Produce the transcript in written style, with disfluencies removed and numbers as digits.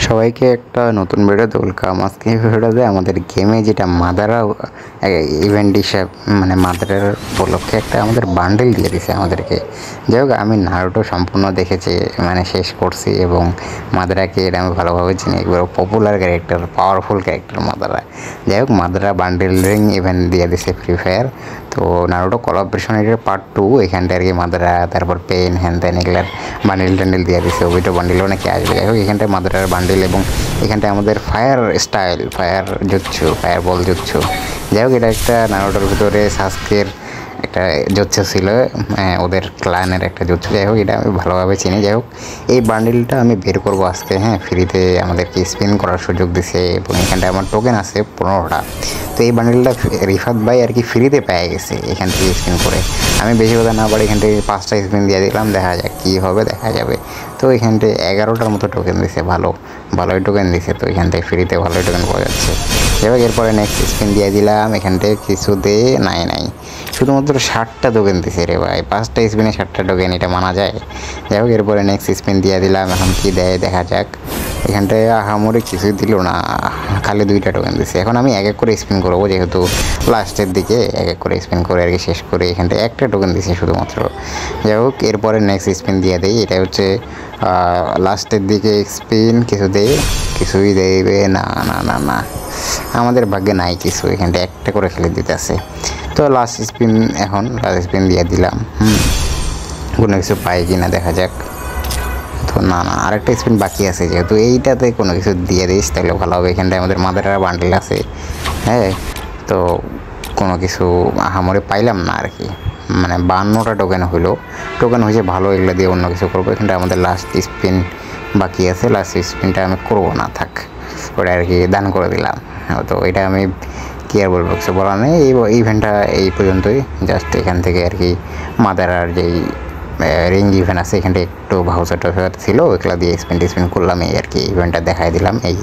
সবাইকে একটা নতুন ভিডিওতে ওয়েলকাম। আজকে এই ভিডিওতে আমাদের গেমে যেটা মাদারা ইভেন্ট হিসাব মানে মাদারার উপলক্ষে একটা আমাদের বান্ডেল দিয়ে দিছে আমাদেরকে। যাই হোক, আমি নারুটো সম্পূর্ণ দেখেছি, মানে শেষ করছি, এবং মাদারাকে এটা আমি ভালোভাবে চিনি। একবার popular character, powerful character Madara. যাই হোক, মাদারা বান্ডেল রিং ইভেন্ট দিয়ে দিছে ফ্রি ফায়ার। তো নারুটো কোলাবরেশন এর পার্ট 2 এখানটা আর কি মাদারা, তারপর পেন, হ্যান ত্যান এগুলার বান্ডেল টান্ডেল দিয়ে দিছে। ওইটা বান্ডেলও নাকি আসবে। যাই হোক, এখানটায় মাদারার বান্ডেল এবং এখানটায় আমাদের fire style, fire jutsu, fire ball jutsu. যাই হোক, এটা একটা নারুটোর ভিতরে সাসকের একটা জুৎসু ছিল, ওদের ক্লানের একটা জুৎসু। যাই হোক, এটা আমি ভালোভাবে চিনি। যাই হোক, এই বান্ডেলটা আমি বের করবো আজকে। হ্যাঁ, ফ্রিতে আমাদেরকে স্পিন করার সুযোগ দিছে এবং এখানটায় আমার টোকেন আছে 15টা। তো এই বান্ডেলটা রিফাত ভাই আর কি ফ্রিতে পেয়ে গেছে এখান থেকে স্পিন করে। আমি বেশি কথা না পারি, এখান থেকে 5টা স্পিন দিয়ে দিলাম, দেখা যাক কী হবে, দেখা যাবে। তো এখানটায় 11টার মতো টোকেন দিছে, ভালোই টোকেন দিছে। তো এখান থেকে ফ্রিতে ভালোই টোকেন পাওয়া যাচ্ছে। এবার এরপরে নেক্সট স্পিন দিয়ে দিলাম, এখানটায় কিছুতে নাই, শুধুমাত্র 60টা টোকেন দিছে রে ভাই। 5টা স্পিনে 60টা টোকেন, এটা মানা যায়? যাই হোক, এরপরে নেক্সট স্পিন দিয়ে দিলাম, এখন কি দেয় দেখা যাক। এখানটায় আহামরি কিছুই দিল না, খালি 2টা টোকেন দিছে। এখন আমি এক এক করে স্পিন করবো, যেহেতু লাস্টের দিকে এক এক করে স্পিন করে আর কি শেষ করে। এখানটায় একটা টোকেন দিছে শুধুমাত্র। যাই হোক, এরপরে নেক্সট স্পিন দিয়ে দেয়। এটা হচ্ছে লাস্টের দিকে স্পিন, কিছুই দেবে না। আমাদের ভাগ্যে নাই কিছু, এখানটা একটা করে খেলে দিতেছে। তো লাস্ট স্পিন দিয়ে দিলাম। কোনো কিছু পাই কি না দেখা যাক। তো না, আরেকটা স্পিন বাকি আছে, যেহেতু এইটাতে কোনো কিছু দিয়ে দিস তাহলে ভালো হবে। এখানটায় আমাদের মাদারের বান্ডেল আছে। হ্যাঁ, তো কোনো কিছু আহামরি পাইলাম না আর কি। মানে 52টা টোকেন হয়েছে ভালো, এগুলো দিয়ে অন্য কিছু করবো। এখানটা আমাদের লাস্ট স্পিন বাকি আছে, লাস্ট স্পিনটা আমি করবো না, থাক, ওটা আর কি দান করে দিলাম। তো এটা আমি কী আর বলবো, কিছু বলার নেই। এই ইভেন্টটা এই পর্যন্তই, জাস্ট এখান থেকে আর কি মাদারার যেই রিং ইভেন্ট আছে এখানটা একটু ভাউচার ছিল, ওইগুলো দিয়ে স্পিন করলাম, এই আর কি ইভেন্টটা দেখাই দিলাম। এই